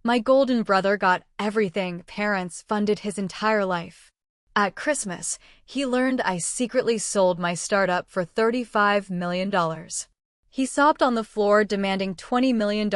My golden brother got everything parents funded his entire life. At Christmas, he learned I secretly sold my startup for $35 million. He sobbed on the floor demanding $20 million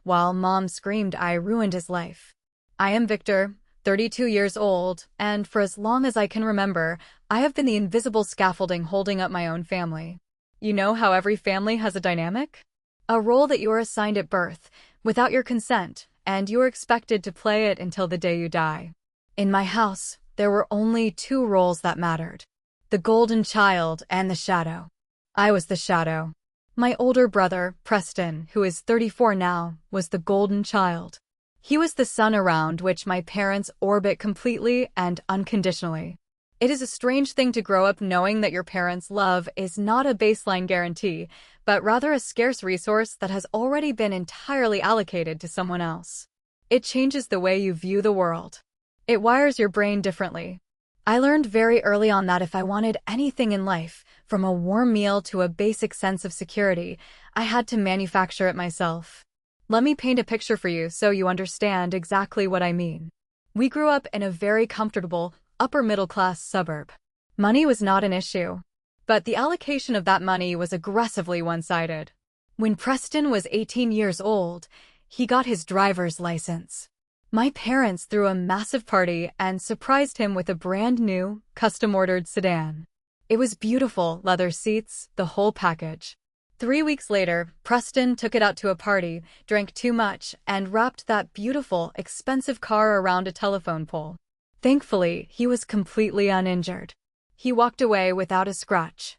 while Mom screamed I ruined his life. I am Victor, 32 years old, and for as long as I can remember, I have been the invisible scaffolding holding up my own family. You know how every family has a dynamic? A role that you are assigned at birth, without your consent, and you are expected to play it until the day you die. In my house, there were only two roles that mattered: the golden child and the shadow. I was the shadow. My older brother, Preston, who is 34 now, was the golden child. He was the sun around which my parents orbit completely and unconditionally. It is a strange thing to grow up knowing that your parents' love is not a baseline guarantee, but rather a scarce resource that has already been entirely allocated to someone else. It changes the way you view the world. It wires your brain differently. I learned very early on that if I wanted anything in life, from a warm meal to a basic sense of security, I had to manufacture it myself. Let me paint a picture for you so you understand exactly what I mean. We grew up in a very comfortable, upper-middle-class suburb. Money was not an issue, but the allocation of that money was aggressively one-sided. When Preston was 18 years old, he got his driver's license. My parents threw a massive party and surprised him with a brand-new, custom-ordered sedan. It was beautiful, leather seats, the whole package. 3 weeks later, Preston took it out to a party, drank too much, and wrapped that beautiful, expensive car around a telephone pole. Thankfully, he was completely uninjured. He walked away without a scratch.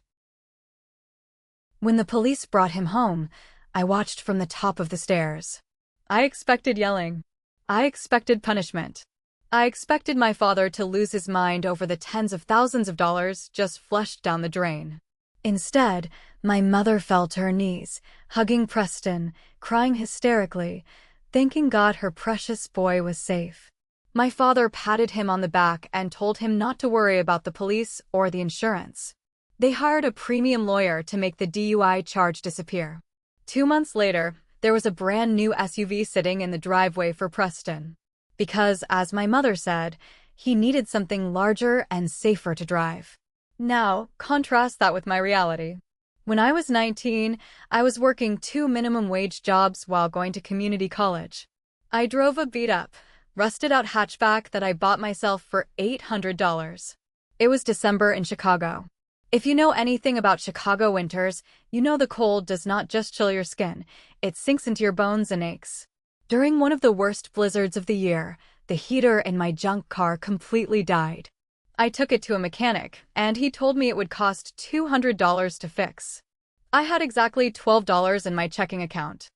When the police brought him home, I watched from the top of the stairs. I expected yelling. I expected punishment. I expected my father to lose his mind over the tens of thousands of dollars just flushed down the drain. Instead, my mother fell to her knees, hugging Preston, crying hysterically, thanking God her precious boy was safe. My father patted him on the back and told him not to worry about the police or the insurance. They hired a premium lawyer to make the DUI charge disappear. 2 months later, there was a brand new SUV sitting in the driveway for Preston. Because, as my mother said, he needed something larger and safer to drive. Now, contrast that with my reality. When I was 19, I was working 2 minimum wage jobs while going to community college. I drove a beat-up, rusted-out hatchback that I bought myself for $800. It was December in Chicago. If you know anything about Chicago winters, you know the cold does not just chill your skin, it sinks into your bones and aches. During one of the worst blizzards of the year, the heater in my junk car completely died. I took it to a mechanic, and he told me it would cost $200 to fix. I had exactly $12 in my checking account.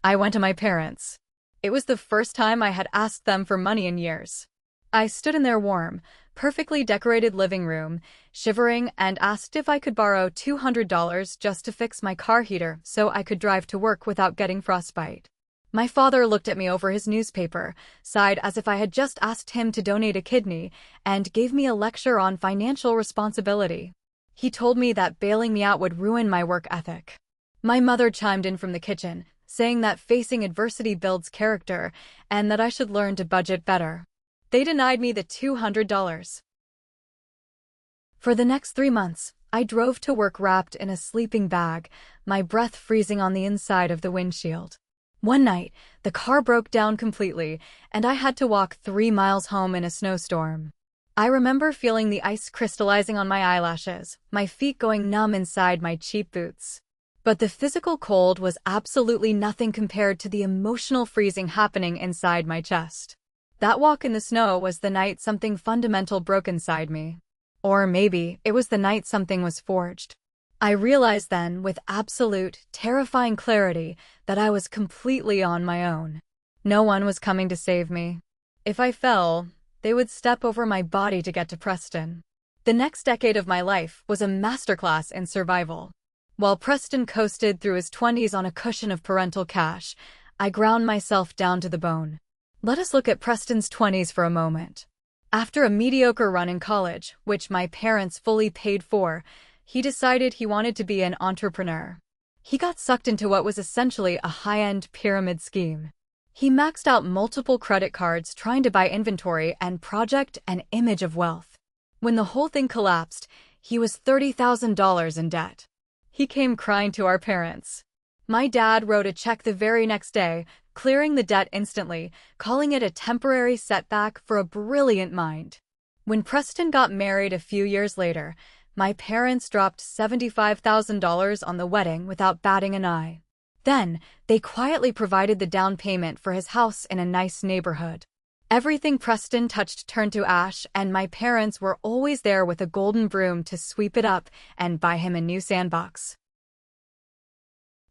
I went to my parents. It was the first time I had asked them for money in years. I stood in their warm, perfectly decorated living room, shivering, and asked if I could borrow $200 just to fix my car heater so I could drive to work without getting frostbite. My father looked at me over his newspaper, sighed as if I had just asked him to donate a kidney, and gave me a lecture on financial responsibility. He told me that bailing me out would ruin my work ethic. My mother chimed in from the kitchen, saying that facing adversity builds character and that I should learn to budget better. They denied me the $200. For the next 3 months, I drove to work wrapped in a sleeping bag, my breath freezing on the inside of the windshield. One night, the car broke down completely, and I had to walk 3 miles home in a snowstorm. I remember feeling the ice crystallizing on my eyelashes, my feet going numb inside my cheap boots. But the physical cold was absolutely nothing compared to the emotional freezing happening inside my chest. That walk in the snow was the night something fundamental broke inside me. Or maybe it was the night something was forged. I realized then, with absolute, terrifying clarity, that I was completely on my own. No one was coming to save me. If I fell, they would step over my body to get to Preston. The next decade of my life was a masterclass in survival. While Preston coasted through his 20s on a cushion of parental cash, I ground myself down to the bone. Let us look at Preston's 20s for a moment. After a mediocre run in college, which my parents fully paid for, he decided he wanted to be an entrepreneur. He got sucked into what was essentially a high-end pyramid scheme. He maxed out multiple credit cards trying to buy inventory and project an image of wealth. When the whole thing collapsed, he was $30,000 in debt. He came crying to our parents. My dad wrote a check the very next day, clearing the debt instantly, calling it a temporary setback for a brilliant mind. When Preston got married a few years later, my parents dropped $75,000 on the wedding without batting an eye. Then, they quietly provided the down payment for his house in a nice neighborhood. Everything Preston touched turned to ash, and my parents were always there with a golden broom to sweep it up and buy him a new sandbox.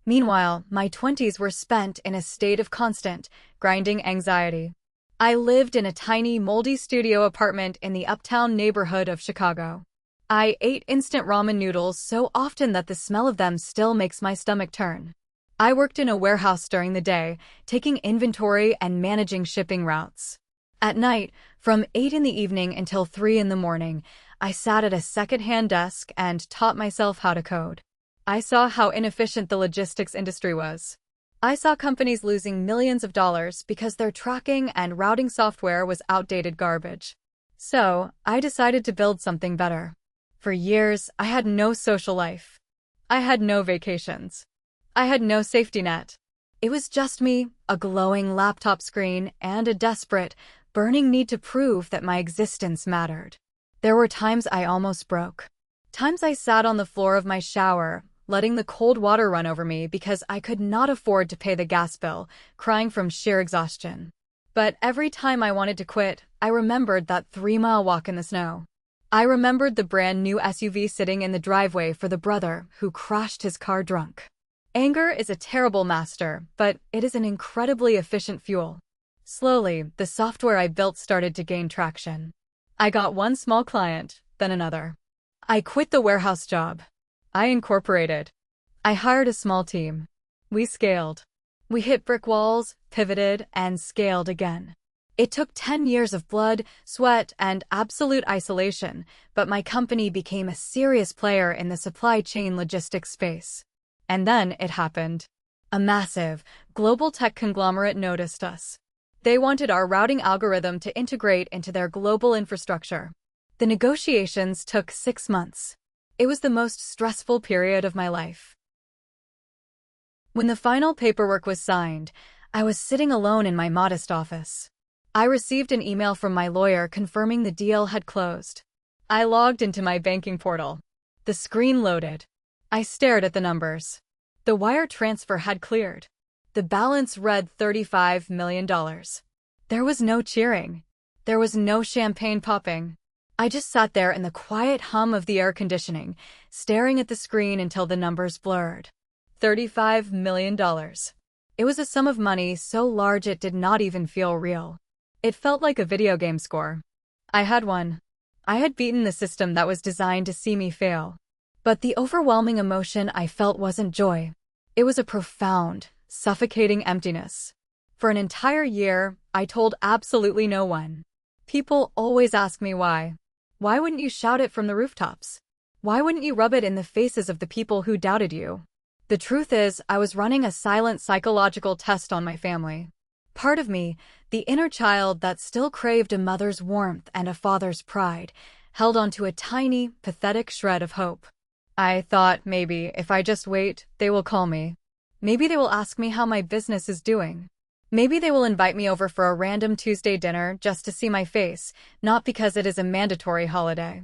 Meanwhile, my 20s were spent in a state of constant, grinding anxiety. I lived in a tiny, moldy studio apartment in the uptown neighborhood of Chicago. I ate instant ramen noodles so often that the smell of them still makes my stomach turn. I worked in a warehouse during the day, taking inventory and managing shipping routes. At night, from 8 in the evening until 3 in the morning, I sat at a second-hand desk and taught myself how to code. I saw how inefficient the logistics industry was. I saw companies losing millions of dollars because their tracking and routing software was outdated garbage. So, I decided to build something better. For years, I had no social life. I had no vacations. I had no safety net. It was just me, a glowing laptop screen, and a desperate, burning need to prove that my existence mattered. There were times I almost broke. Times I sat on the floor of my shower, letting the cold water run over me because I could not afford to pay the gas bill, crying from sheer exhaustion. But every time I wanted to quit, I remembered that 3-mile walk in the snow. I remembered the brand new SUV sitting in the driveway for the brother who crashed his car drunk. Anger is a terrible master, but it is an incredibly efficient fuel. Slowly, the software I built started to gain traction. I got one small client, then another. I quit the warehouse job. I incorporated. I hired a small team. We scaled. We hit brick walls, pivoted, and scaled again. It took 10 years of blood, sweat, and absolute isolation, but my company became a serious player in the supply chain logistics space. And then it happened. A massive, global tech conglomerate noticed us. They wanted our routing algorithm to integrate into their global infrastructure. The negotiations took 6 months. It was the most stressful period of my life. When the final paperwork was signed, I was sitting alone in my modest office. I received an email from my lawyer confirming the deal had closed. I logged into my banking portal. The screen loaded. I stared at the numbers. The wire transfer had cleared. The balance read $35 million. There was no cheering. There was no champagne popping. I just sat there in the quiet hum of the air conditioning, staring at the screen until the numbers blurred. $35 million. It was a sum of money so large it did not even feel real. It felt like a video game score. I had won. I had beaten the system that was designed to see me fail. But the overwhelming emotion I felt wasn't joy. It was a profound, suffocating emptiness. For an entire year, I told absolutely no one. People always ask me why. Why wouldn't you shout it from the rooftops? Why wouldn't you rub it in the faces of the people who doubted you? The truth is, I was running a silent psychological test on my family. Part of me, the inner child that still craved a mother's warmth and a father's pride, held onto a tiny, pathetic shred of hope. I thought maybe if I just wait, they will call me. Maybe they will ask me how my business is doing. Maybe they will invite me over for a random Tuesday dinner just to see my face, not because it is a mandatory holiday.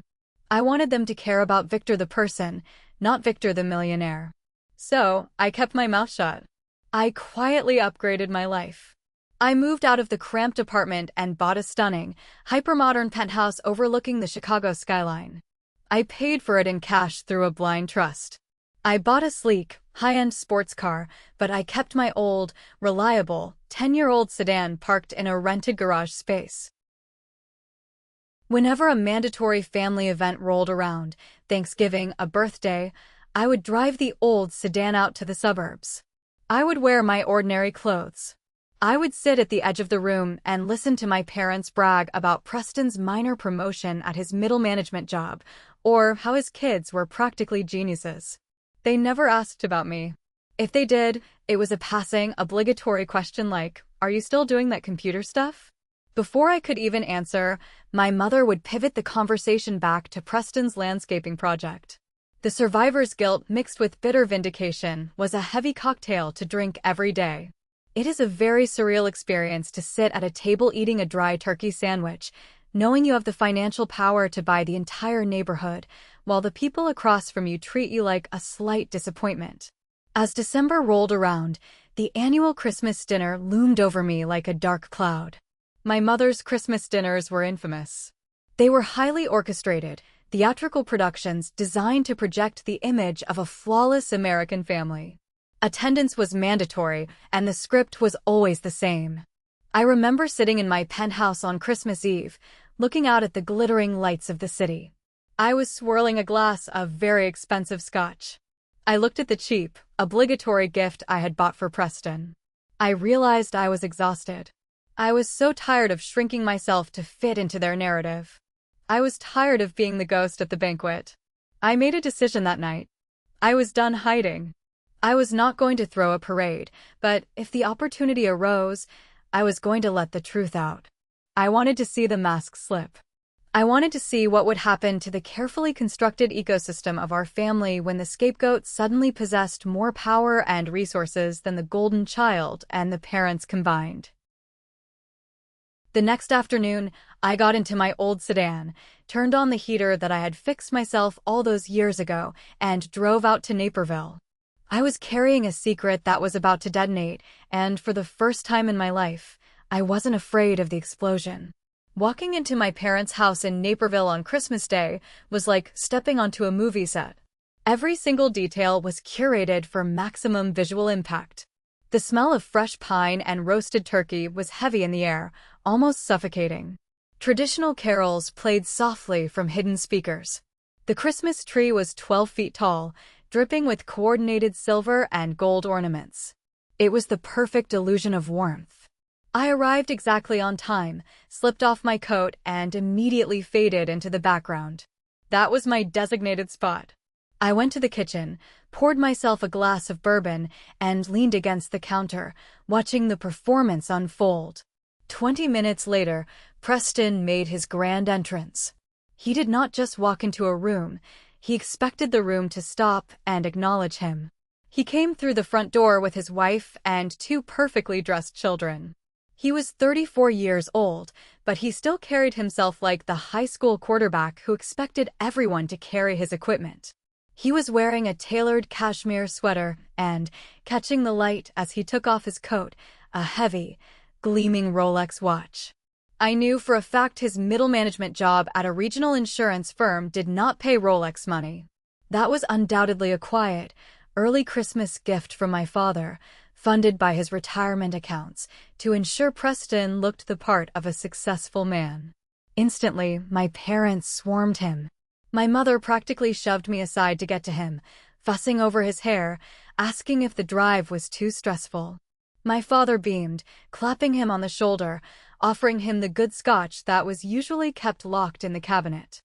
I wanted them to care about Victor the person, not Victor the millionaire. So, I kept my mouth shut. I quietly upgraded my life. I moved out of the cramped apartment and bought a stunning, hypermodern penthouse overlooking the Chicago skyline. I paid for it in cash through a blind trust. I bought a sleek, high-end sports car, but I kept my old, reliable, 10-year-old sedan parked in a rented garage space. Whenever a mandatory family event rolled around, Thanksgiving, a birthday, I would drive the old sedan out to the suburbs. I would wear my ordinary clothes. I would sit at the edge of the room and listen to my parents brag about Preston's minor promotion at his middle management job, or how his kids were practically geniuses. They never asked about me. If they did, it was a passing, obligatory question like, "Are you still doing that computer stuff?" Before I could even answer, my mother would pivot the conversation back to Preston's landscaping project. The survivor's guilt mixed with bitter vindication was a heavy cocktail to drink every day. It is a very surreal experience to sit at a table eating a dry turkey sandwich, knowing you have the financial power to buy the entire neighborhood, while the people across from you treat you like a slight disappointment. As December rolled around, the annual Christmas dinner loomed over me like a dark cloud. My mother's Christmas dinners were infamous. They were highly orchestrated, theatrical productions designed to project the image of a flawless American family. Attendance was mandatory, and the script was always the same. I remember sitting in my penthouse on Christmas Eve, looking out at the glittering lights of the city. I was swirling a glass of very expensive scotch. I looked at the cheap, obligatory gift I had bought for Preston. I realized I was exhausted. I was so tired of shrinking myself to fit into their narrative. I was tired of being the ghost at the banquet. I made a decision that night. I was done hiding. I was not going to throw a parade, but if the opportunity arose, I was going to let the truth out. I wanted to see the mask slip. I wanted to see what would happen to the carefully constructed ecosystem of our family when the scapegoat suddenly possessed more power and resources than the golden child and the parents combined. The next afternoon, I got into my old sedan, turned on the heater that I had fixed myself all those years ago, and drove out to Naperville. I was carrying a secret that was about to detonate, and for the first time in my life, I wasn't afraid of the explosion. Walking into my parents' house in Naperville on Christmas Day was like stepping onto a movie set. Every single detail was curated for maximum visual impact. The smell of fresh pine and roasted turkey was heavy in the air, almost suffocating. Traditional carols played softly from hidden speakers. The Christmas tree was 12 feet tall, dripping with coordinated silver and gold ornaments. It was the perfect illusion of warmth. I arrived exactly on time, slipped off my coat, and immediately faded into the background. That was my designated spot. I went to the kitchen, poured myself a glass of bourbon, and leaned against the counter, watching the performance unfold. 20 minutes later, Preston made his grand entrance. He did not just walk into a room, he expected the room to stop and acknowledge him. He came through the front door with his wife and 2 perfectly dressed children. He was 34 years old, but he still carried himself like the high school quarterback who expected everyone to carry his equipment. He was wearing a tailored cashmere sweater and, catching the light as he took off his coat, a heavy, gleaming Rolex watch. I knew for a fact his middle management job at a regional insurance firm did not pay Rolex money. That was undoubtedly a quiet, early Christmas gift from my father, funded by his retirement accounts, to ensure Preston looked the part of a successful man. Instantly, my parents swarmed him. My mother practically shoved me aside to get to him, fussing over his hair, asking if the drive was too stressful. My father beamed, clapping him on the shoulder, offering him the good scotch that was usually kept locked in the cabinet.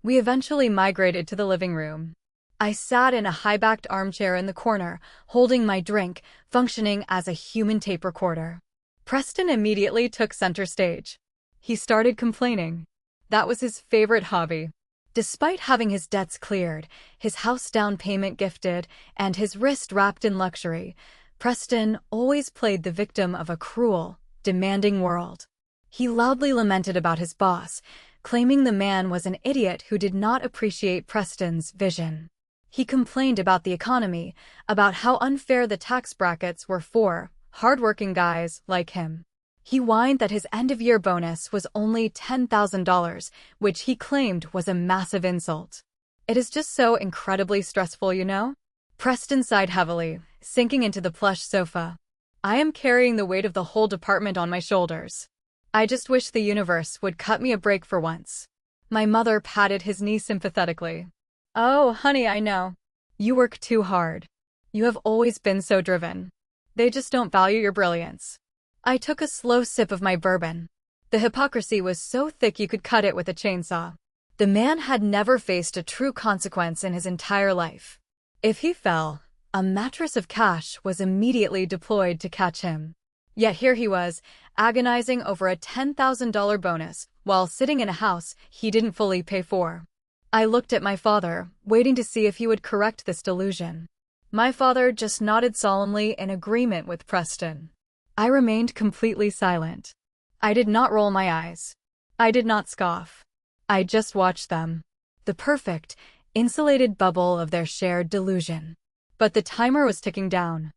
We eventually migrated to the living room. I sat in a high-backed armchair in the corner, holding my drink, functioning as a human tape recorder. Preston immediately took center stage. He started complaining. That was his favorite hobby. Despite having his debts cleared, his house down payment gifted, and his wrist wrapped in luxury, Preston always played the victim of a cruel, demanding world. He loudly lamented about his boss, claiming the man was an idiot who did not appreciate Preston's vision. He complained about the economy, about how unfair the tax brackets were for hardworking guys like him. He whined that his end-of-year bonus was only $10,000, which he claimed was a massive insult. It is just so incredibly stressful, you know? Preston sighed heavily, sinking into the plush sofa. I am carrying the weight of the whole department on my shoulders. I just wish the universe would cut me a break for once. My mother patted his knee sympathetically. Oh, honey, I know. You work too hard. You have always been so driven. They just don't value your brilliance. I took a slow sip of my bourbon. The hypocrisy was so thick you could cut it with a chainsaw. The man had never faced a true consequence in his entire life. If he fell, A mattress of cash was immediately deployed to catch him. Yet here he was, agonizing over a $10,000 bonus, while sitting in a house he didn't fully pay for. I looked at my father, waiting to see if he would correct this delusion. My father just nodded solemnly in agreement with Preston. I remained completely silent. I did not roll my eyes. I did not scoff. I just watched them. The perfect, insulated bubble of their shared delusion. But the timer was ticking down.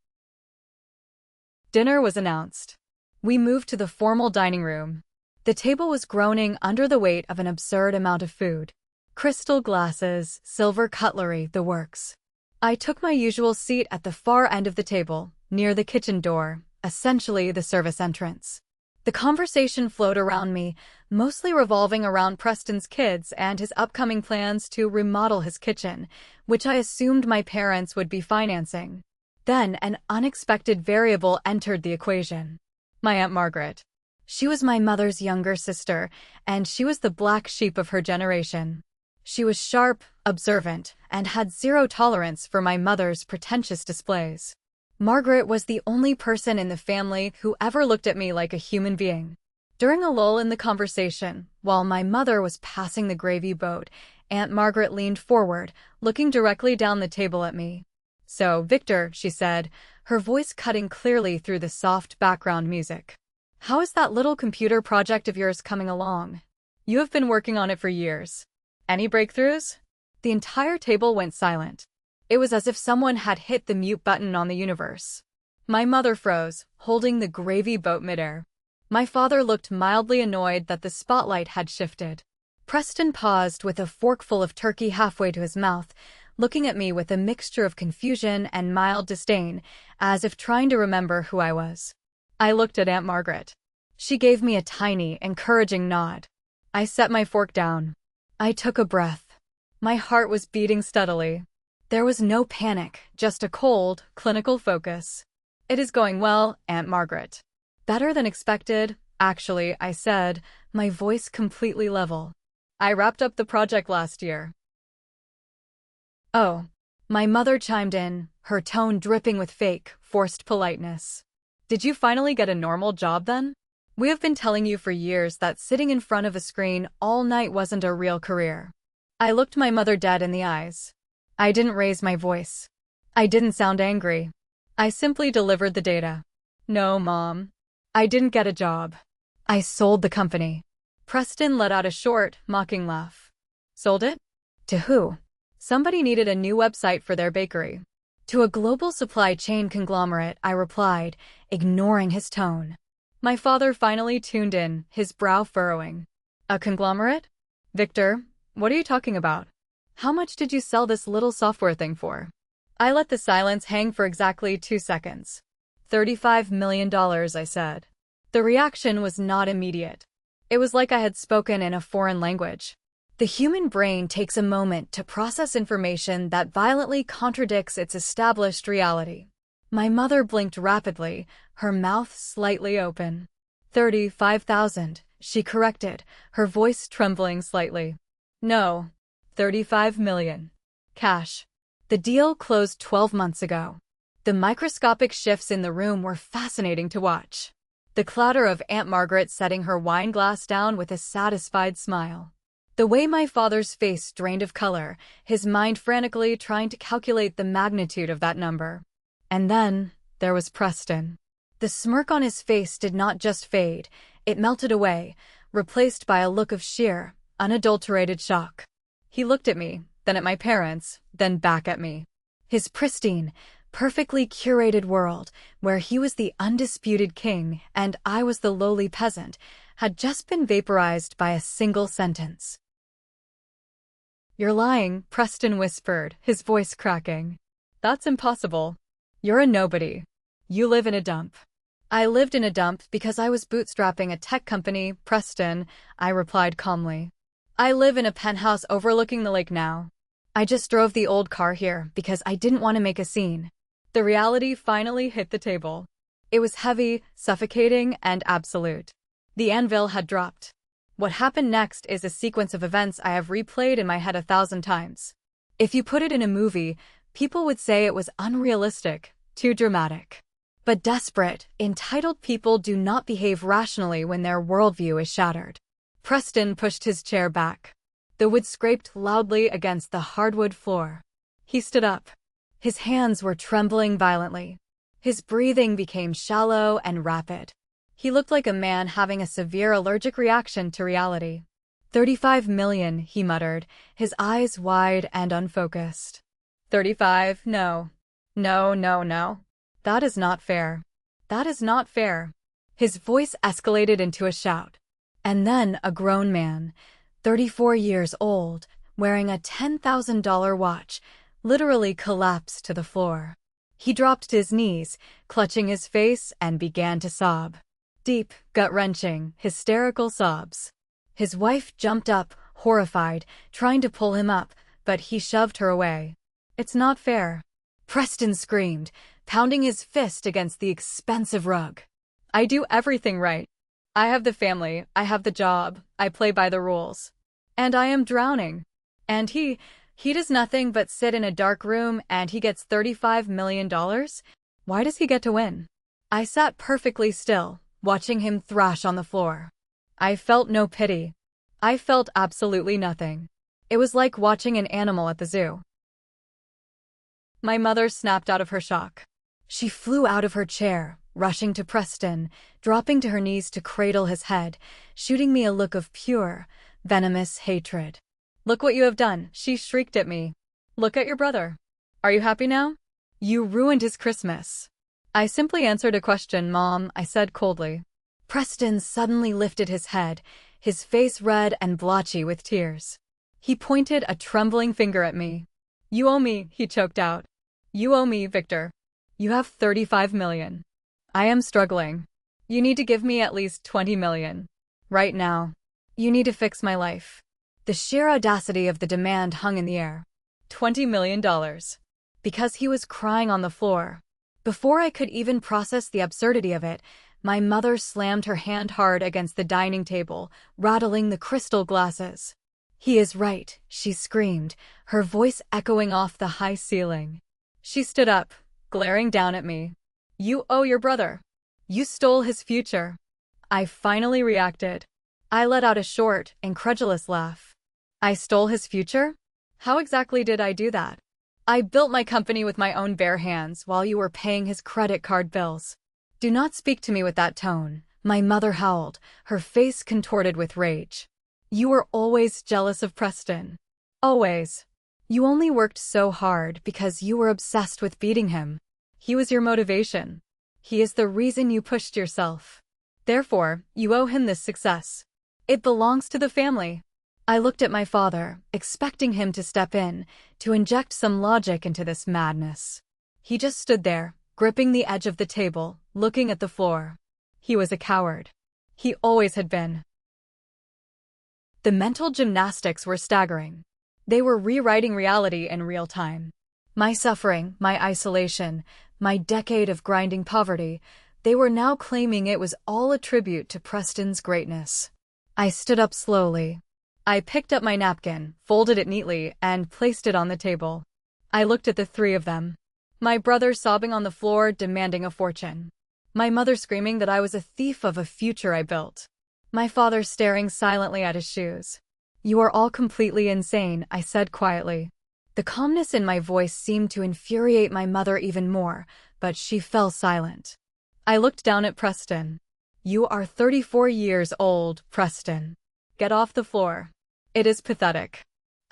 Dinner was announced. We moved to the formal dining room. The table was groaning under the weight of an absurd amount of food. Crystal glasses, silver cutlery, the works. I took my usual seat at the far end of the table, near the kitchen door, essentially the service entrance. The conversation flowed around me, mostly revolving around Preston's kids and his upcoming plans to remodel his kitchen, which I assumed my parents would be financing. Then an unexpected variable entered the equation. My Aunt Margaret. She was my mother's younger sister, and she was the black sheep of her generation. She was sharp, observant, and had zero tolerance for my mother's pretentious displays. Margaret was the only person in the family who ever looked at me like a human being. During a lull in the conversation, while my mother was passing the gravy boat, Aunt Margaret leaned forward, looking directly down the table at me. "So, Victor," she said, her voice cutting clearly through the soft background music. "How is that little computer project of yours coming along? You have been working on it for years. Any breakthroughs?" The entire table went silent. It was as if someone had hit the mute button on the universe. My mother froze, holding the gravy boat midair. My father looked mildly annoyed that the spotlight had shifted. Preston paused with a forkful of turkey halfway to his mouth, looking at me with a mixture of confusion and mild disdain, as if trying to remember who I was. I looked at Aunt Margaret. She gave me a tiny, encouraging nod. I set my fork down. I took a breath. My heart was beating steadily. There was no panic, just a cold, clinical focus. "It is going well, Aunt Margaret." "Better than expected, actually," I said, my voice completely level. "I wrapped up the project last year." "Oh," my mother chimed in, her tone dripping with fake, forced politeness. "Did you finally get a normal job then? We have been telling you for years that sitting in front of a screen all night wasn't a real career." I looked my mother dead in the eyes. I didn't raise my voice. I didn't sound angry. I simply delivered the data. "No, Mom. I didn't get a job. I sold the company." Preston let out a short, mocking laugh. "Sold it? To who?" "Somebody needed a new website for their bakery." "To a global supply chain conglomerate," I replied, ignoring his tone. My father finally tuned in, his brow furrowing. "A conglomerate? Victor, what are you talking about? How much did you sell this little software thing for?" I let the silence hang for exactly 2 seconds. $35 million, I said. The reaction was not immediate. It was like I had spoken in a foreign language. The human brain takes a moment to process information that violently contradicts its established reality. My mother blinked rapidly, her mouth slightly open. 35,000, she corrected, her voice trembling slightly. "No, 35 million. Cash." The deal closed 12 months ago. The microscopic shifts in the room were fascinating to watch. The clatter of Aunt Margaret setting her wine glass down with a satisfied smile. The way my father's face drained of color, his mind frantically trying to calculate the magnitude of that number. And then, there was Preston. The smirk on his face did not just fade, it melted away, replaced by a look of sheer, unadulterated shock. He looked at me, then at my parents, then back at me. His pristine, perfectly curated world, where he was the undisputed king and I was the lowly peasant, had just been vaporized by a single sentence. "You're lying," Preston whispered, his voice cracking. "That's impossible. You're a nobody. You live in a dump." "I lived in a dump because I was bootstrapping a tech company, Preston," I replied calmly. "I live in a penthouse overlooking the lake now. I just drove the old car here because I didn't want to make a scene." The reality finally hit the table. It was heavy, suffocating, and absolute. The anvil had dropped. What happened next is a sequence of events I have replayed in my head 1,000 times. If you put it in a movie, People would say it was unrealistic, too dramatic. But desperate, entitled people do not behave rationally when their worldview is shattered. Preston pushed his chair back. The wood scraped loudly against the hardwood floor. He stood up. His hands were trembling violently. His breathing became shallow and rapid. He looked like a man having a severe allergic reaction to reality. 35 million, he muttered, his eyes wide and unfocused. 35, no. No, no, no. That is not fair. That is not fair. His voice escalated into a shout. And then a grown man, 34 years old, wearing a $10,000 watch, literally collapsed to the floor. He dropped to his knees, clutching his face, and began to sob. Deep, gut-wrenching, hysterical sobs. His wife jumped up, horrified, trying to pull him up, but he shoved her away. It's not fair. Preston screamed, pounding his fist against the expensive rug. I do everything right. I have the family, I have the job, I play by the rules. And I am drowning. And he does nothing but sit in a dark room and he gets $35 million? Why does he get to win? I sat perfectly still, watching him thrash on the floor. I felt no pity. I felt absolutely nothing. It was like watching an animal at the zoo. My mother snapped out of her shock. She flew out of her chair, rushing to Preston, dropping to her knees to cradle his head, shooting me a look of pure, venomous hatred. Look what you have done, she shrieked at me. Look at your brother. Are you happy now? You ruined his Christmas. I simply answered a question, Mom, I said coldly. Preston suddenly lifted his head, his face red and blotchy with tears. He pointed a trembling finger at me. You owe me, he choked out. You owe me, Victor. You have 35 million. I am struggling. You need to give me at least 20 million. Right now. You need to fix my life. The sheer audacity of the demand hung in the air. $20 million. Because he was crying on the floor. Before I could even process the absurdity of it, my mother slammed her hand hard against the dining table, rattling the crystal glasses. He is right, she screamed, her voice echoing off the high ceiling. She stood up, glaring down at me. You owe your brother. You stole his future. I finally reacted. I let out a short, incredulous laugh. I stole his future? How exactly did I do that? I built my company with my own bare hands while you were paying his credit card bills. Do not speak to me with that tone, my mother howled, her face contorted with rage. You were always jealous of Preston. Always. You only worked so hard because you were obsessed with beating him. He was your motivation. He is the reason you pushed yourself. Therefore, you owe him this success. It belongs to the family. I looked at my father, expecting him to step in, to inject some logic into this madness. He just stood there, gripping the edge of the table, looking at the floor. He was a coward. He always had been. The mental gymnastics were staggering. They were rewriting reality in real time. My suffering, my isolation, my decade of grinding poverty, they were now claiming it was all a tribute to Preston's greatness. I stood up slowly. I picked up my napkin, folded it neatly, and placed it on the table. I looked at the three of them. My brother sobbing on the floor, demanding a fortune. My mother screaming that I was a thief of a future I built. My father staring silently at his shoes. You are all completely insane, I said quietly. The calmness in my voice seemed to infuriate my mother even more, but she fell silent. I looked down at Preston. You are 34 years old, Preston. Get off the floor. It is pathetic.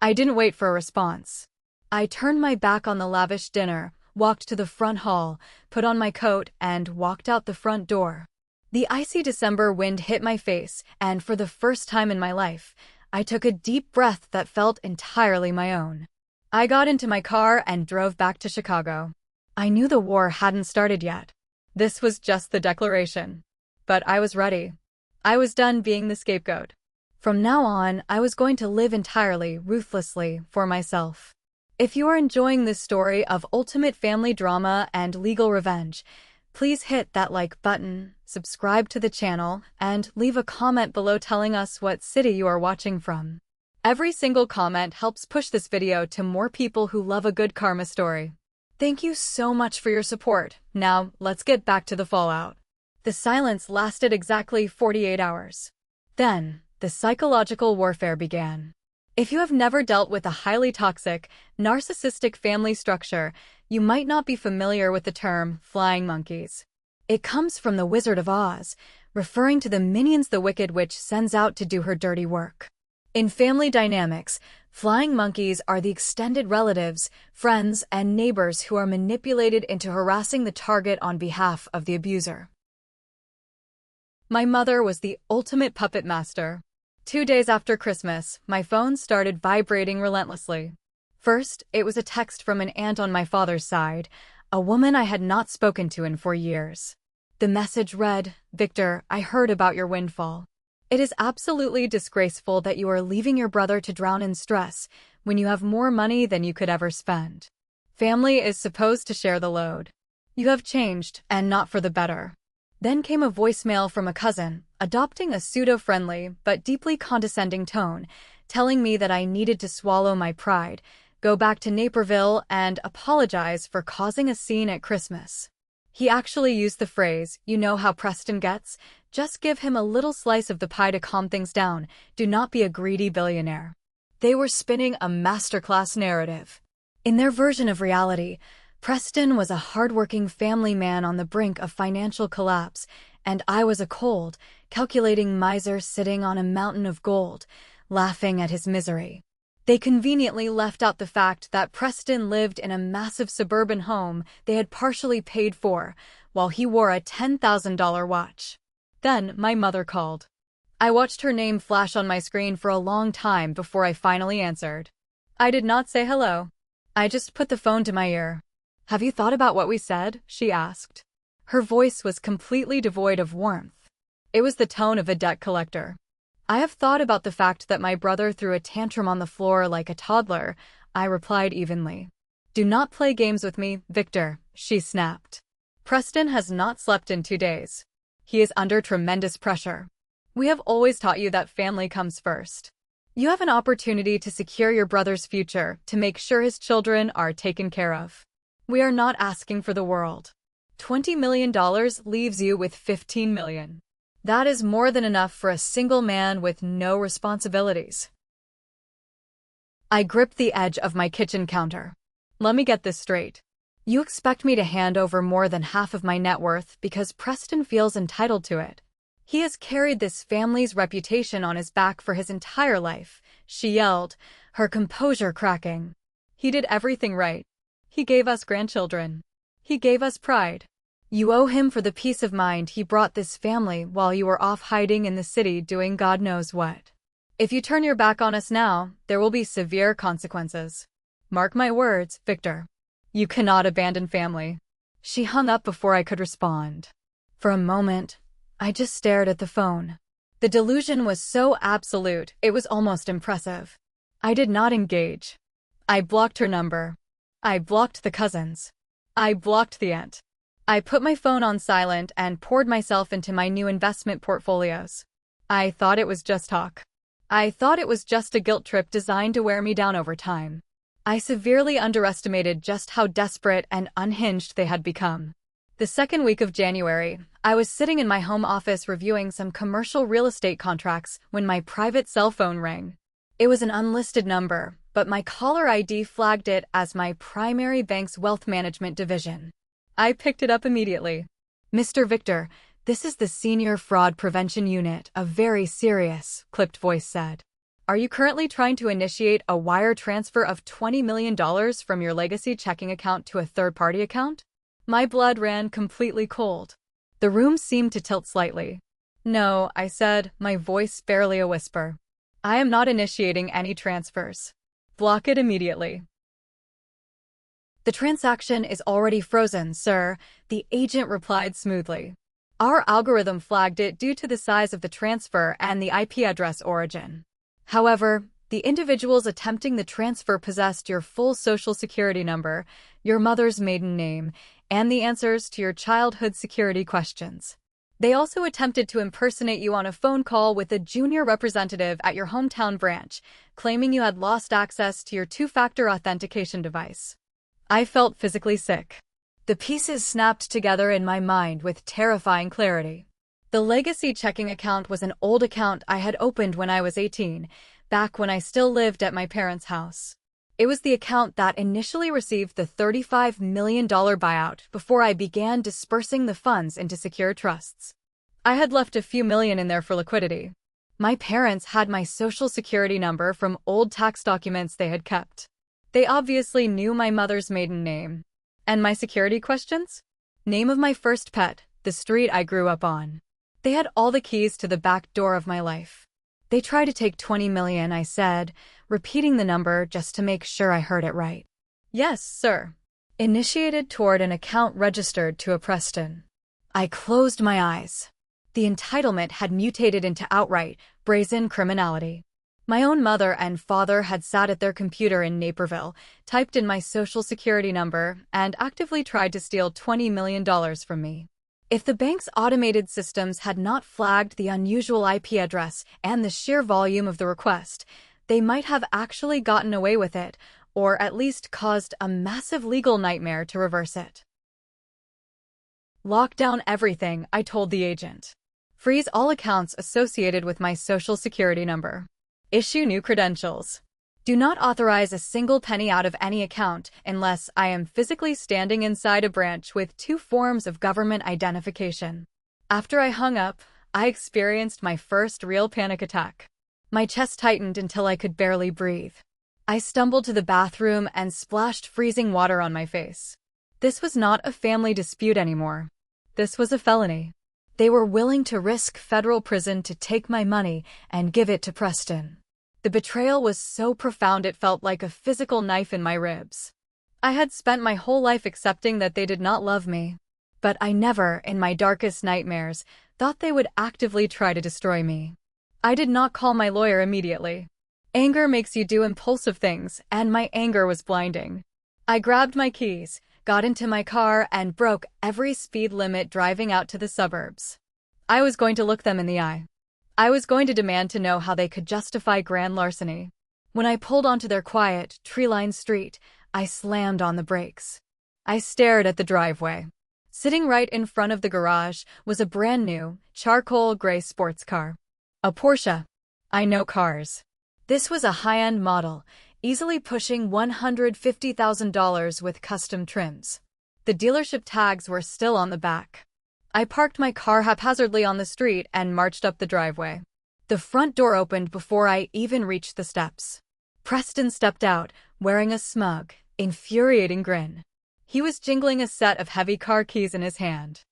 I didn't wait for a response. I turned my back on the lavish dinner, walked to the front hall, put on my coat, and walked out the front door. The icy December wind hit my face, and for the first time in my life, I took a deep breath that felt entirely my own. I got into my car and drove back to Chicago. I knew the war hadn't started yet. This was just the declaration. But I was ready. I was done being the scapegoat. From now on, I was going to live entirely, ruthlessly, for myself. If you are enjoying this story of ultimate family drama and legal revenge, please hit that like button, subscribe to the channel, and leave a comment below telling us what city you are watching from. Every single comment helps push this video to more people who love a good karma story. Thank you so much for your support. Now, let's get back to the fallout. The silence lasted exactly 48 hours. Then, the psychological warfare began. If you have never dealt with a highly toxic, narcissistic family structure, you might not be familiar with the term flying monkeys. It comes from the Wizard of Oz, referring to the minions the Wicked Witch sends out to do her dirty work. In family dynamics, flying monkeys are the extended relatives, friends, and neighbors who are manipulated into harassing the target on behalf of the abuser. My mother was the ultimate puppet master. 2 days after Christmas, my phone started vibrating relentlessly. First, it was a text from an aunt on my father's side, a woman I had not spoken to in 4 years. The message read, "Victor, I heard about your windfall. It is absolutely disgraceful that you are leaving your brother to drown in stress when you have more money than you could ever spend. Family is supposed to share the load. You have changed, and not for the better." Then came a voicemail from a cousin, adopting a pseudo-friendly but deeply condescending tone, telling me that I needed to swallow my pride, go back to Naperville, and apologize for causing a scene at Christmas. He actually used the phrase, "You know how Preston gets? Just give him a little slice of the pie to calm things down. Do not be a greedy billionaire." They were spinning a masterclass narrative. In their version of reality, Preston was a hardworking family man on the brink of financial collapse, and I was a cold, calculating miser sitting on a mountain of gold, laughing at his misery. They conveniently left out the fact that Preston lived in a massive suburban home they had partially paid for, while he wore a $10,000 watch. Then my mother called. I watched her name flash on my screen for a long time before I finally answered. I did not say hello. I just put the phone to my ear. "Have you thought about what we said?" she asked. Her voice was completely devoid of warmth. It was the tone of a debt collector. "I have thought about the fact that my brother threw a tantrum on the floor like a toddler," I replied evenly. "Do not play games with me, Victor," she snapped. "Preston has not slept in 2 days. He is under tremendous pressure. We have always taught you that family comes first. You have an opportunity to secure your brother's future, to make sure his children are taken care of. We are not asking for the world. $20 million leaves you with $15 million. That is more than enough for a single man with no responsibilities." I gripped the edge of my kitchen counter. "Let me get this straight. You expect me to hand over more than half of my net worth because Preston feels entitled to it? He has carried this family's reputation on his back for his entire life," she yelled, her composure cracking. "He did everything right. He gave us grandchildren. He gave us pride. You owe him for the peace of mind he brought this family while you were off hiding in the city doing God knows what. If you turn your back on us now, there will be severe consequences. Mark my words, Victor. You cannot abandon family." She hung up before I could respond. For a moment, I just stared at the phone. The delusion was so absolute, it was almost impressive. I did not engage. I blocked her number. I blocked the cousins. I blocked the aunt. I put my phone on silent and poured myself into my new investment portfolios. I thought it was just talk. I thought it was just a guilt trip designed to wear me down over time. I severely underestimated just how desperate and unhinged they had become. The second week of January, I was sitting in my home office reviewing some commercial real estate contracts when my private cell phone rang. It was an unlisted number, but my caller ID flagged it as my primary bank's wealth management division. I picked it up immediately. "Mr. Victor, this is the Senior Fraud Prevention Unit," a very serious, clipped voice said. "Are you currently trying to initiate a wire transfer of $20 million from your legacy checking account to a third-party account?" My blood ran completely cold. The room seemed to tilt slightly. "No," I said, my voice barely a whisper. "I am not initiating any transfers. Block it immediately." "The transaction is already frozen, sir," the agent replied smoothly. "Our algorithm flagged it due to the size of the transfer and the IP address origin. However, the individuals attempting the transfer possessed your full social security number, your mother's maiden name, and the answers to your childhood security questions. They also attempted to impersonate you on a phone call with a junior representative at your hometown branch, claiming you had lost access to your two-factor authentication device. I felt physically sick. The pieces snapped together in my mind with terrifying clarity. The legacy checking account was an old account I had opened when I was 18, back when I still lived at my parents' house. It was the account that initially received the $35 million buyout before I began dispersing the funds into secure trusts. I had left a few million in there for liquidity. My parents had my social security number from old tax documents they had kept. They obviously knew my mother's maiden name. And my security questions? Name of my first pet, the street I grew up on. They had all the keys to the back door of my life. They tried to take 20 million, I said, repeating the number just to make sure I heard it right. Yes, sir. Initiated toward an account registered to a Preston. I closed my eyes. The entitlement had mutated into outright, brazen criminality. My own mother and father had sat at their computer in Naperville, typed in my social security number, and actively tried to steal $20 million from me. If the bank's automated systems had not flagged the unusual IP address and the sheer volume of the request, they might have actually gotten away with it, or at least caused a massive legal nightmare to reverse it. Lock down everything, I told the agent. Freeze all accounts associated with my social security number. Issue new credentials. Do not authorize a single penny out of any account unless I am physically standing inside a branch with 2 forms of government identification. After I hung up, I experienced my first real panic attack. My chest tightened until I could barely breathe. I stumbled to the bathroom and splashed freezing water on my face. This was not a family dispute anymore. This was a felony. They were willing to risk federal prison to take my money and give it to Preston. The betrayal was so profound it felt like a physical knife in my ribs. I had spent my whole life accepting that they did not love me. But I never, in my darkest nightmares, thought they would actively try to destroy me. I did not call my lawyer immediately. Anger makes you do impulsive things, and my anger was blinding. I grabbed my keys, got into my car, and broke every speed limit driving out to the suburbs. I was going to look them in the eye. I was going to demand to know how they could justify grand larceny. When I pulled onto their quiet, tree-lined street, I slammed on the brakes. I stared at the driveway. Sitting right in front of the garage was a brand-new, charcoal gray sports car. A Porsche. I know cars. This was a high-end model, easily pushing $150,000 with custom trims. The dealership tags were still on the back. I parked my car haphazardly on the street and marched up the driveway. The front door opened before I even reached the steps. Preston stepped out, wearing a smug, infuriating grin. He was jingling a set of heavy car keys in his hand.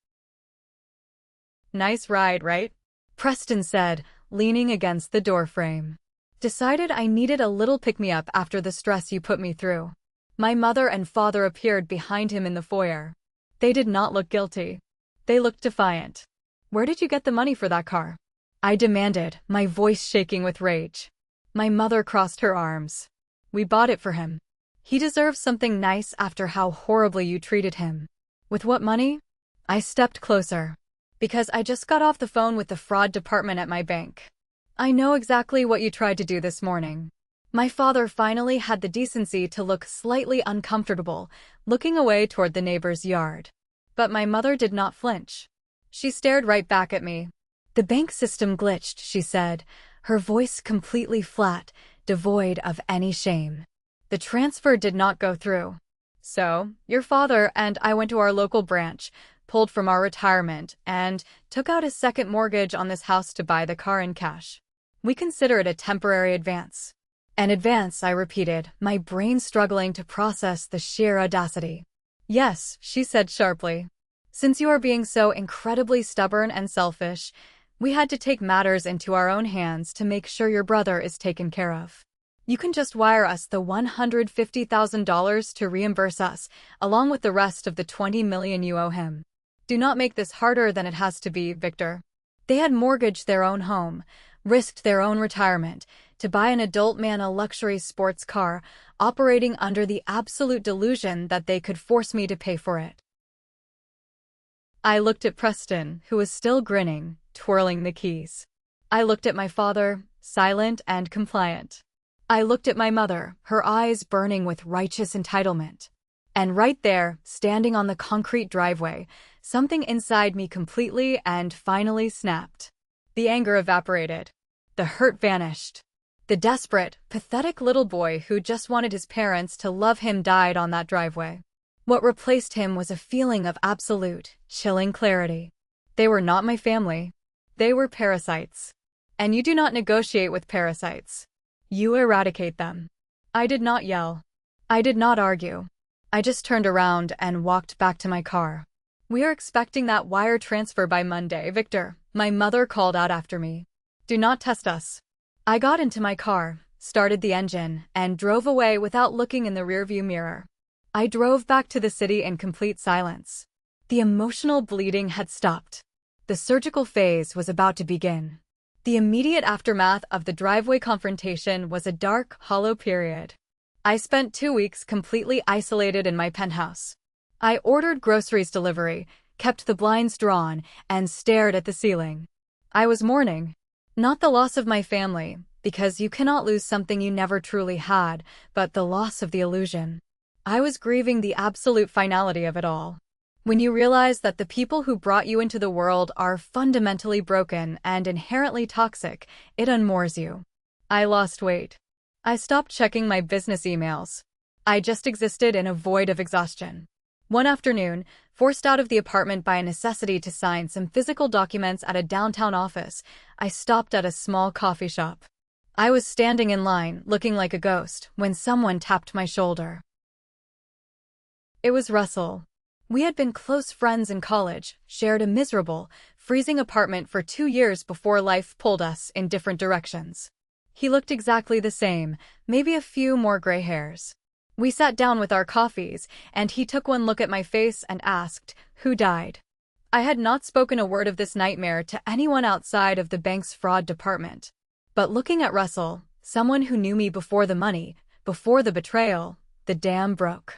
Nice ride, right? Preston said, leaning against the doorframe. Decided I needed a little pick-me-up after the stress you put me through. My mother and father appeared behind him in the foyer. They did not look guilty. They looked defiant. Where did you get the money for that car? I demanded, my voice shaking with rage. My mother crossed her arms. We bought it for him. He deserves something nice after how horribly you treated him. With what money? I stepped closer. Because I just got off the phone with the fraud department at my bank. I know exactly what you tried to do this morning. My father finally had the decency to look slightly uncomfortable, looking away toward the neighbor's yard. But my mother did not flinch. She stared right back at me. The bank system glitched, she said, her voice completely flat, devoid of any shame. The transfer did not go through. So, your father and I went to our local branch, pulled from our retirement, and took out a second mortgage on this house to buy the car in cash. We consider it a temporary advance. An advance, I repeated, my brain struggling to process the sheer audacity. Yes, she said sharply. Since you are being so incredibly stubborn and selfish, we had to take matters into our own hands to make sure your brother is taken care of. You can just wire us the $150,000 to reimburse us, along with the rest of the $20 million you owe him. Do not make this harder than it has to be, Victor. They had mortgaged their own home, risked their own retirement, to buy an adult man a luxury sports car, operating under the absolute delusion that they could force me to pay for it. I looked at Preston, who was still grinning, twirling the keys. I looked at my father, silent and compliant. I looked at my mother, her eyes burning with righteous entitlement. And right there, standing on the concrete driveway, something inside me completely and finally snapped. The anger evaporated. The hurt vanished. The desperate, pathetic little boy who just wanted his parents to love him died on that driveway. What replaced him was a feeling of absolute, chilling clarity. They were not my family. They were parasites. And you do not negotiate with parasites. You eradicate them. I did not yell. I did not argue. I just turned around and walked back to my car. "We are expecting that wire transfer by Monday, Victor," my mother called out after me. "Do not test us." I got into my car, started the engine, and drove away without looking in the rearview mirror. I drove back to the city in complete silence. The emotional bleeding had stopped. The surgical phase was about to begin. The immediate aftermath of the driveway confrontation was a dark, hollow period. I spent 2 weeks completely isolated in my penthouse. I ordered groceries delivery, kept the blinds drawn, and stared at the ceiling. I was mourning. Not the loss of my family, because you cannot lose something you never truly had, but the loss of the illusion. I was grieving the absolute finality of it all. When you realize that the people who brought you into the world are fundamentally broken and inherently toxic, it unmoors you. I lost weight. I stopped checking my business emails. I just existed in a void of exhaustion. One afternoon, forced out of the apartment by a necessity to sign some physical documents at a downtown office, I stopped at a small coffee shop. I was standing in line, looking like a ghost, when someone tapped my shoulder. It was Russell. We had been close friends in college, shared a miserable, freezing apartment for 2 years before life pulled us in different directions. He looked exactly the same, maybe a few more gray hairs. We sat down with our coffees, and he took one look at my face and asked, "Who died?" I had not spoken a word of this nightmare to anyone outside of the bank's fraud department. But looking at Russell, someone who knew me before the money, before the betrayal, the dam broke.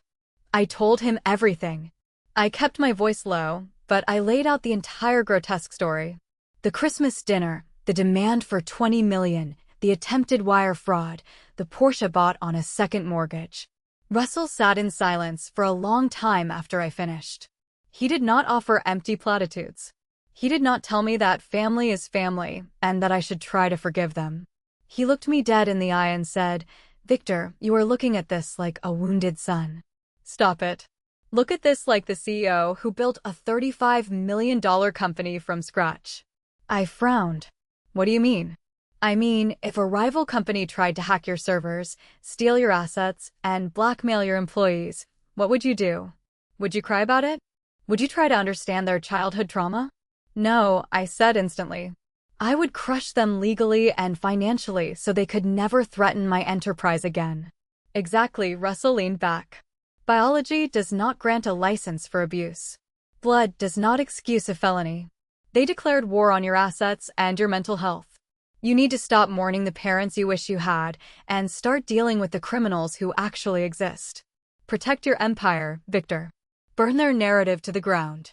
I told him everything. I kept my voice low, but I laid out the entire grotesque story. The Christmas dinner, the demand for $20 million, the attempted wire fraud, the Porsche bought on a second mortgage. Russell sat in silence for a long time after I finished. He did not offer empty platitudes. He did not tell me that family is family and that I should try to forgive them. He looked me dead in the eye and said, "Victor, you are looking at this like a wounded son. Stop it. Look at this like the CEO who built a $35 million company from scratch." I frowned. "What do you mean?" "I mean, if a rival company tried to hack your servers, steal your assets, and blackmail your employees, what would you do? Would you cry about it? Would you try to understand their childhood trauma?" "No," I said instantly. "I would crush them legally and financially so they could never threaten my enterprise again." "Exactly," Russell leaned back. "Biology does not grant a license for abuse. Blood does not excuse a felony. They declared war on your assets and your mental health. You need to stop mourning the parents you wish you had and start dealing with the criminals who actually exist. Protect your empire, Victor. Burn their narrative to the ground."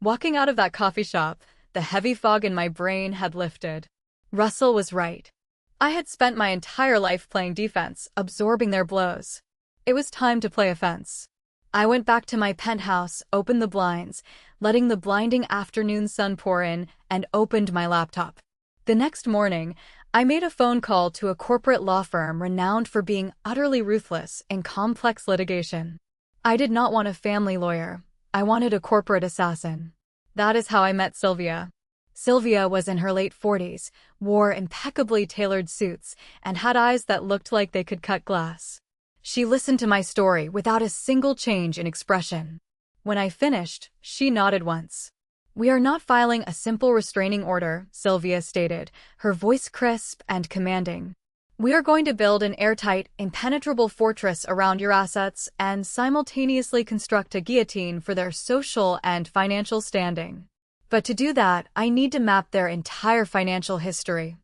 Walking out of that coffee shop, the heavy fog in my brain had lifted. Russell was right. I had spent my entire life playing defense, absorbing their blows. It was time to play offense. I went back to my penthouse, opened the blinds, letting the blinding afternoon sun pour in, and opened my laptop. The next morning, I made a phone call to a corporate law firm renowned for being utterly ruthless in complex litigation. I did not want a family lawyer. I wanted a corporate assassin. That is how I met Sylvia. Sylvia was in her late 40s, wore impeccably tailored suits, and had eyes that looked like they could cut glass. She listened to my story without a single change in expression. When I finished, she nodded once. "We are not filing a simple restraining order," Sylvia stated, her voice crisp and commanding. "We are going to build an airtight, impenetrable fortress around your assets and simultaneously construct a guillotine for their social and financial standing. But to do that, I need to map their entire financial history.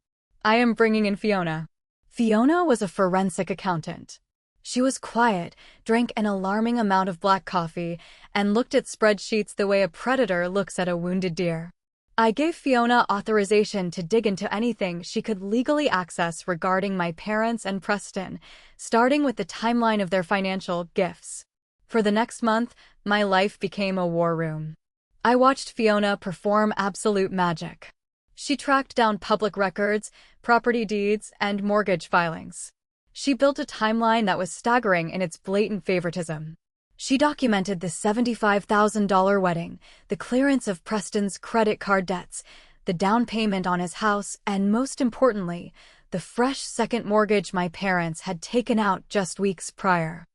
I am bringing in Fiona." Fiona was a forensic accountant. She was quiet, drank an alarming amount of black coffee, and looked at spreadsheets the way a predator looks at a wounded deer. I gave Fiona authorization to dig into anything she could legally access regarding my parents and Preston, starting with the timeline of their financial gifts. For the next month, my life became a war room. I watched Fiona perform absolute magic. She tracked down public records, property deeds, and mortgage filings. She built a timeline that was staggering in its blatant favoritism. She documented the $75,000 wedding, the clearance of Preston's credit card debts, the down payment on his house, and most importantly, the fresh second mortgage my parents had taken out just weeks prior.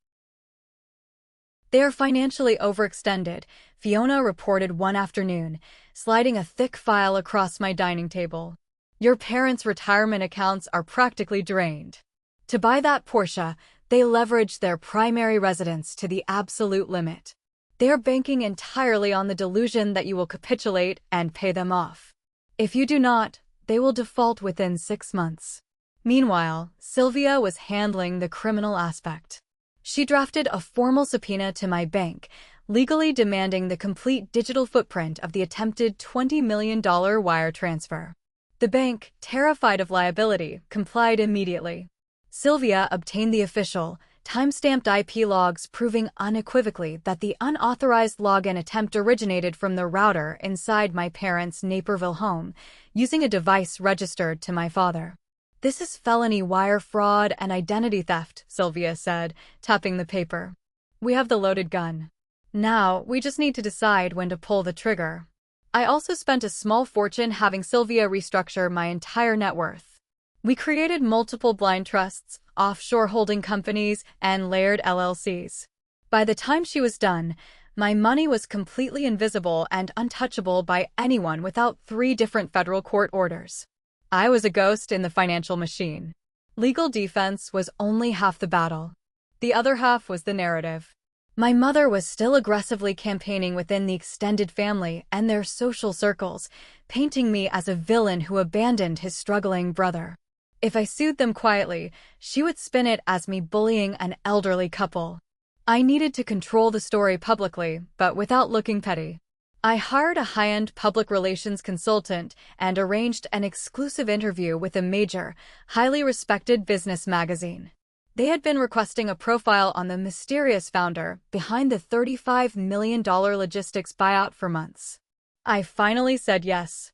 They are financially overextended, Fiona reported one afternoon, sliding a thick file across my dining table. Your parents' retirement accounts are practically drained. To buy that Porsche, they leveraged their primary residence to the absolute limit. They are banking entirely on the delusion that you will capitulate and pay them off. If you do not, they will default within 6 months. Meanwhile, Sylvia was handling the criminal aspect. She drafted a formal subpoena to my bank, legally demanding the complete digital footprint of the attempted $20 million wire transfer. The bank, terrified of liability, complied immediately. Sylvia obtained the official, time-stamped IP logs proving unequivocally that the unauthorized login attempt originated from the router inside my parents' Naperville home, using a device registered to my father. This is felony wire fraud and identity theft, Sylvia said, tapping the paper. We have the loaded gun. Now, we just need to decide when to pull the trigger. I also spent a small fortune having Sylvia restructure my entire net worth. We created multiple blind trusts, offshore holding companies, and layered LLCs. By the time she was done, my money was completely invisible and untouchable by anyone without 3 different federal court orders. I was a ghost in the financial machine. Legal defense was only half the battle. The other half was the narrative. My mother was still aggressively campaigning within the extended family and their social circles, painting me as a villain who abandoned his struggling brother. If I sued them quietly, she would spin it as me bullying an elderly couple. I needed to control the story publicly, but without looking petty. I hired a high-end public relations consultant and arranged an exclusive interview with a major, highly respected business magazine. They had been requesting a profile on the mysterious founder behind the $35 million logistics buyout for months. I finally said yes.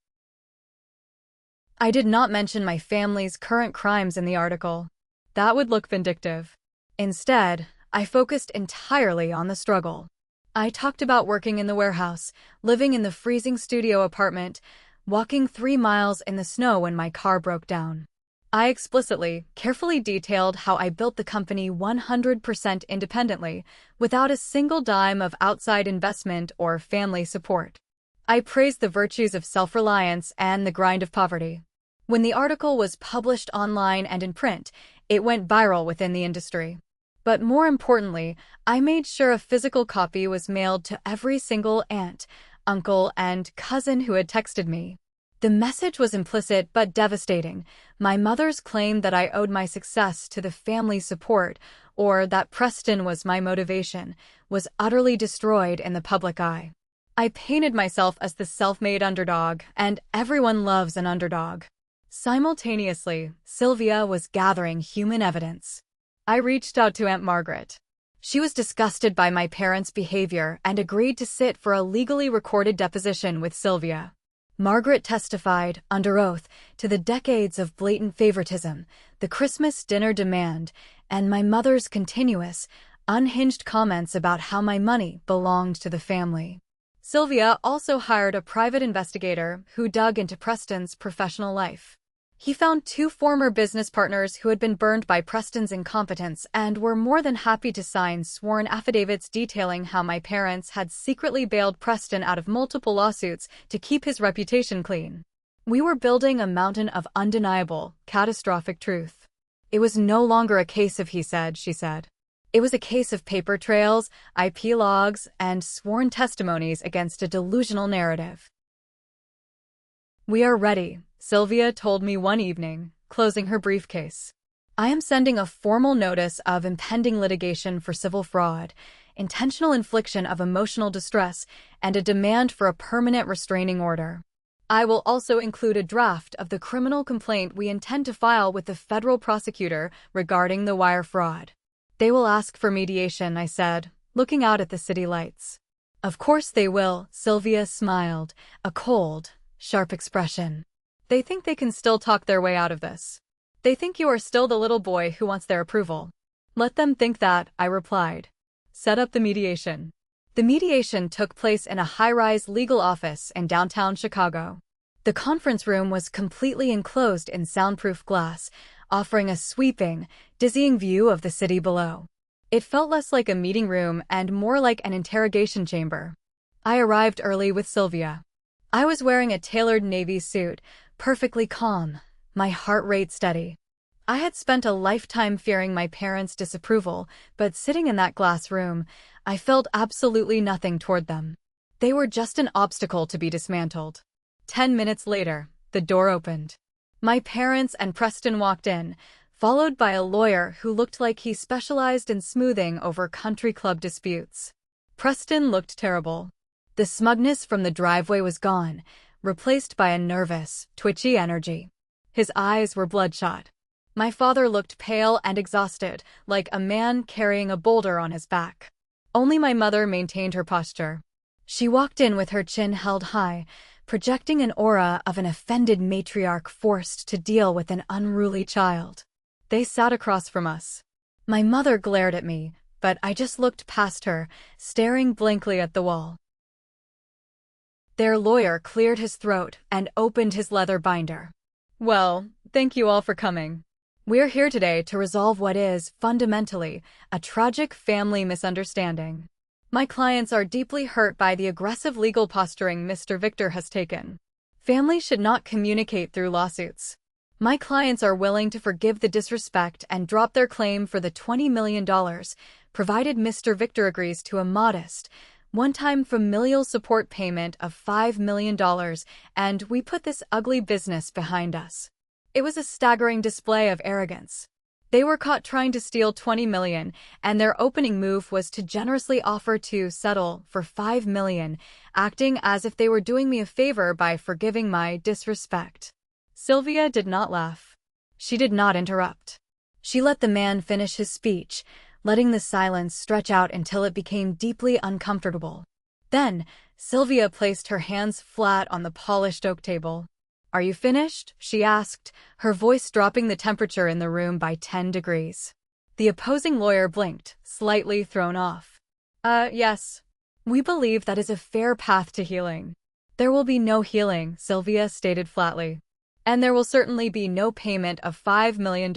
I did not mention my family's current crimes in the article. That would look vindictive. Instead, I focused entirely on the struggle. I talked about working in the warehouse, living in the freezing studio apartment, walking 3 miles in the snow when my car broke down. I explicitly, carefully detailed how I built the company 100% independently, without a single dime of outside investment or family support. I praised the virtues of self-reliance and the grind of poverty. When the article was published online and in print, it went viral within the industry. But more importantly, I made sure a physical copy was mailed to every single aunt, uncle, and cousin who had texted me. The message was implicit but devastating. My mother's claim that I owed my success to the family support, or that Preston was my motivation, was utterly destroyed in the public eye. I painted myself as the self-made underdog, and everyone loves an underdog. Simultaneously, Sylvia was gathering human evidence. I reached out to Aunt Margaret. She was disgusted by my parents' behavior and agreed to sit for a legally recorded deposition with Sylvia. Margaret testified, under oath, to the decades of blatant favoritism, the Christmas dinner demand, and my mother's continuous, unhinged comments about how my money belonged to the family. Sylvia also hired a private investigator who dug into Preston's professional life. He found 2 former business partners who had been burned by Preston's incompetence and were more than happy to sign sworn affidavits detailing how my parents had secretly bailed Preston out of multiple lawsuits to keep his reputation clean. We were building a mountain of undeniable, catastrophic truth. It was no longer a case of he said, she said. It was a case of paper trails, IP logs, and sworn testimonies against a delusional narrative. "We are ready," Sylvia told me one evening, closing her briefcase. I am sending a formal notice of impending litigation for civil fraud, intentional infliction of emotional distress, and a demand for a permanent restraining order. I will also include a draft of the criminal complaint we intend to file with the federal prosecutor regarding the wire fraud. They will ask for mediation, I said, looking out at the city lights. Of course they will, Sylvia smiled, a cold, sharp expression. They think they can still talk their way out of this. They think you are still the little boy who wants their approval. Let them think that, I replied. Set up the mediation. The mediation took place in a high-rise legal office in downtown Chicago. The conference room was completely enclosed in soundproof glass, offering a sweeping, dizzying view of the city below. It felt less like a meeting room and more like an interrogation chamber. I arrived early with Sylvia. I was wearing a tailored navy suit, perfectly calm, my heart rate steady. I had spent a lifetime fearing my parents' disapproval, but sitting in that glass room, I felt absolutely nothing toward them. They were just an obstacle to be dismantled. 10 minutes later, the door opened. My parents and Preston walked in, followed by a lawyer who looked like he specialized in smoothing over country club disputes. Preston looked terrible. The smugness from the driveway was gone, replaced by a nervous, twitchy energy. His eyes were bloodshot. My father looked pale and exhausted, like a man carrying a boulder on his back. Only my mother maintained her posture. She walked in with her chin held high, projecting an aura of an offended matriarch forced to deal with an unruly child. They sat across from us. My mother glared at me, but I just looked past her, staring blankly at the wall. Their lawyer cleared his throat and opened his leather binder. Well, thank you all for coming. We're here today to resolve what is, fundamentally, a tragic family misunderstanding. My clients are deeply hurt by the aggressive legal posturing Mr. Victor has taken. Families should not communicate through lawsuits. My clients are willing to forgive the disrespect and drop their claim for the $20 million, provided Mr. Victor agrees to a modest, one-time familial support payment of $5 million, and we put this ugly business behind us. It was a staggering display of arrogance. They were caught trying to steal $20 million, and their opening move was to generously offer to settle for $5 million, acting as if they were doing me a favor by forgiving my disrespect. Sylvia did not laugh. She did not interrupt. She let the man finish his speech, letting the silence stretch out until it became deeply uncomfortable. Then, Sylvia placed her hands flat on the polished oak table. Are you finished? She asked, her voice dropping the temperature in the room by 10 degrees. The opposing lawyer blinked, slightly thrown off. Yes. We believe that is a fair path to healing. There will be no healing, Sylvia stated flatly. And there will certainly be no payment of $5 million,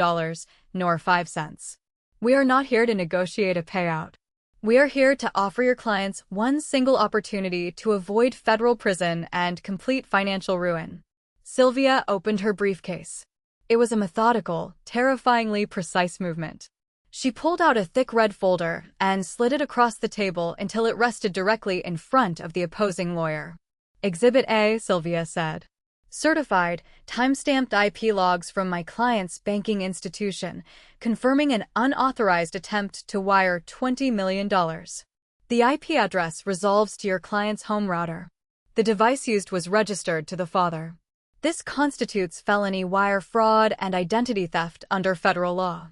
nor 5 cents. We are not here to negotiate a payout. We are here to offer your clients one single opportunity to avoid federal prison and complete financial ruin. Sylvia opened her briefcase. It was a methodical, terrifyingly precise movement. She pulled out a thick red folder and slid it across the table until it rested directly in front of the opposing lawyer. Exhibit A, Sylvia said. Certified, time-stamped IP logs from my client's banking institution, confirming an unauthorized attempt to wire $20 million. The IP address resolves to your client's home router. The device used was registered to the father. This constitutes felony wire fraud and identity theft under federal law.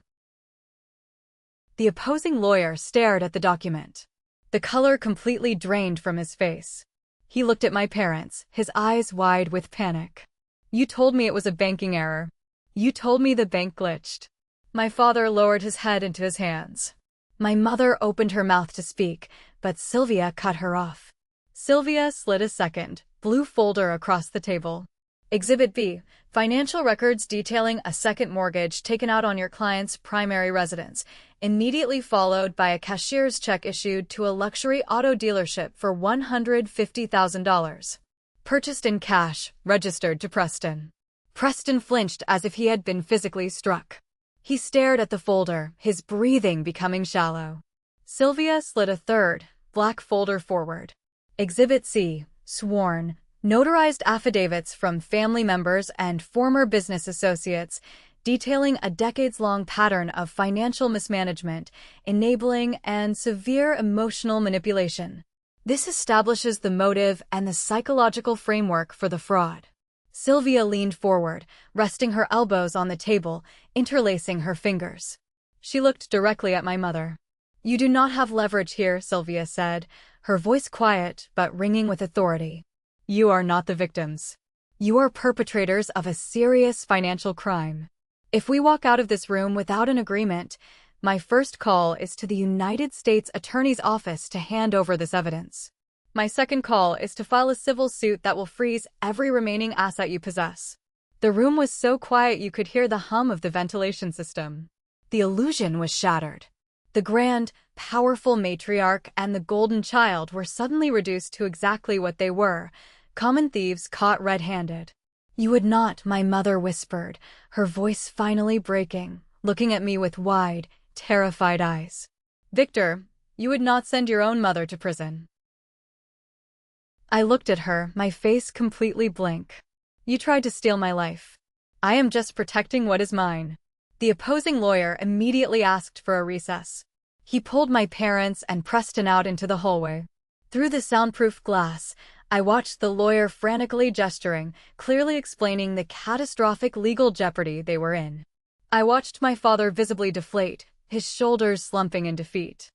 The opposing lawyer stared at the document. The color completely drained from his face. He looked at my parents, his eyes wide with panic. You told me it was a banking error. You told me the bank glitched. My father lowered his head into his hands. My mother opened her mouth to speak, but Sylvia cut her off. Sylvia slid a second, blue folder across the table. Exhibit B, financial records detailing a second mortgage taken out on your client's primary residence, immediately followed by a cashier's check issued to a luxury auto dealership for $150,000. Purchased in cash, registered to Preston. Preston flinched as if he had been physically struck. He stared at the folder, his breathing becoming shallow. Sylvia slid a third, black folder forward. Exhibit C, sworn, notarized affidavits from family members and former business associates, detailing a decades-long pattern of financial mismanagement, enabling, and severe emotional manipulation. This establishes the motive and the psychological framework for the fraud. Sylvia leaned forward, resting her elbows on the table, interlacing her fingers. She looked directly at my mother. "You do not have leverage here," Sylvia said, her voice quiet but ringing with authority. "You are not the victims. You are perpetrators of a serious financial crime. If we walk out of this room without an agreement, my first call is to the United States Attorney's Office to hand over this evidence. My second call is to file a civil suit that will freeze every remaining asset you possess." The room was so quiet you could hear the hum of the ventilation system. The illusion was shattered. The grand, powerful matriarch and the golden child were suddenly reduced to exactly what they were: common thieves caught red-handed. "You would not," my mother whispered, her voice finally breaking, looking at me with wide, terrified eyes. "Victor, you would not send your own mother to prison." I looked at her, my face completely blank. "You tried to steal my life. I am just protecting what is mine." The opposing lawyer immediately asked for a recess. He pulled my parents and Preston out into the hallway. Through the soundproof glass, I watched the lawyer frantically gesturing, clearly explaining the catastrophic legal jeopardy they were in. I watched my father visibly deflate, his shoulders slumping in defeat.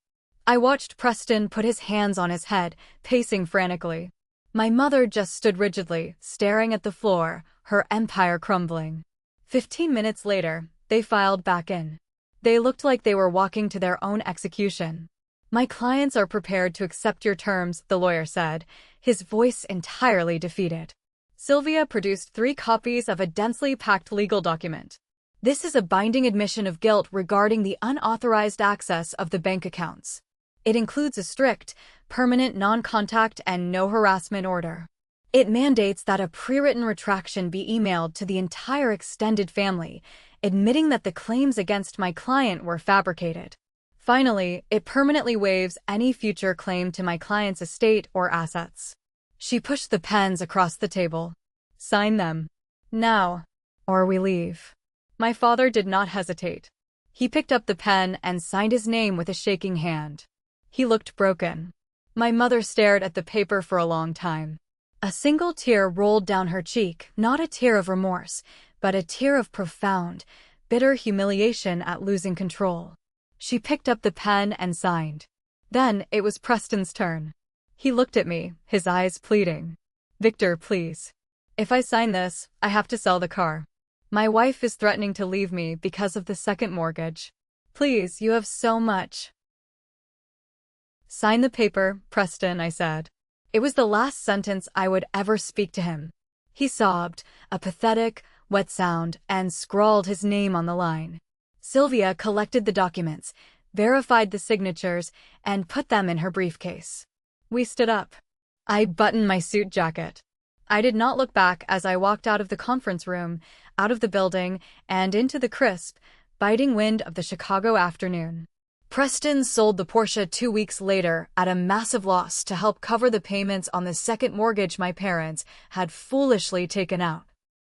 I watched Preston put his hands on his head, pacing frantically. My mother just stood rigidly, staring at the floor, her empire crumbling. 15 minutes later, they filed back in. They looked like they were walking to their own execution. "My clients are prepared to accept your terms," the lawyer said, his voice entirely defeated. Sylvia produced 3 copies of a densely packed legal document. "This is a binding admission of guilt regarding the unauthorized access of the bank accounts. It includes a strict, permanent non-contact and no harassment order. It mandates that a pre-written retraction be emailed to the entire extended family, admitting that the claims against my client were fabricated. Finally, it permanently waives any future claim to my client's estate or assets." She pushed the pens across the table. "Sign them. Now. Or we leave." My father did not hesitate. He picked up the pen and signed his name with a shaking hand. He looked broken. My mother stared at the paper for a long time. A single tear rolled down her cheek, not a tear of remorse, but a tear of profound, bitter humiliation at losing control. She picked up the pen and signed. Then it was Preston's turn. He looked at me, his eyes pleading. "Victor, please. If I sign this, I have to sell the car. My wife is threatening to leave me because of the second mortgage. Please, you have so much." "Sign the paper, Preston," I said. It was the last sentence I would ever speak to him. He sobbed, a pathetic, wet sound, and scrawled his name on the line. Sylvia collected the documents, verified the signatures, and put them in her briefcase. We stood up. I buttoned my suit jacket. I did not look back as I walked out of the conference room, out of the building, and into the crisp, biting wind of the Chicago afternoon. Preston sold the Porsche 2 weeks later at a massive loss to help cover the payments on the second mortgage my parents had foolishly taken out.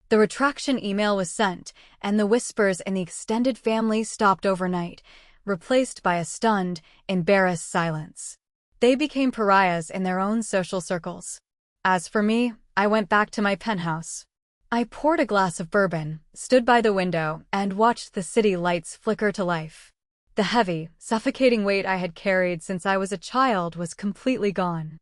The retraction email was sent, and the whispers in the extended family stopped overnight, replaced by a stunned, embarrassed silence. They became pariahs in their own social circles. As for me, I went back to my penthouse. I poured a glass of bourbon, stood by the window, and watched the city lights flicker to life. The heavy, suffocating weight I had carried since I was a child was completely gone.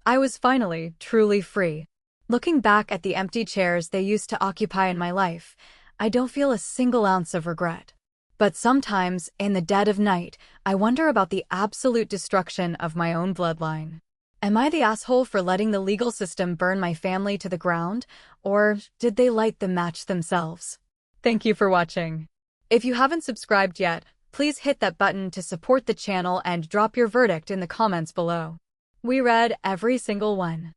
I was finally, truly free. Looking back at the empty chairs they used to occupy in my life, I don't feel a single ounce of regret. But sometimes, in the dead of night, I wonder about the absolute destruction of my own bloodline. Am I the asshole for letting the legal system burn my family to the ground, or did they light the match themselves? Thank you for watching. If you haven't subscribed yet, please hit that button to support the channel and drop your verdict in the comments below. We read every single one.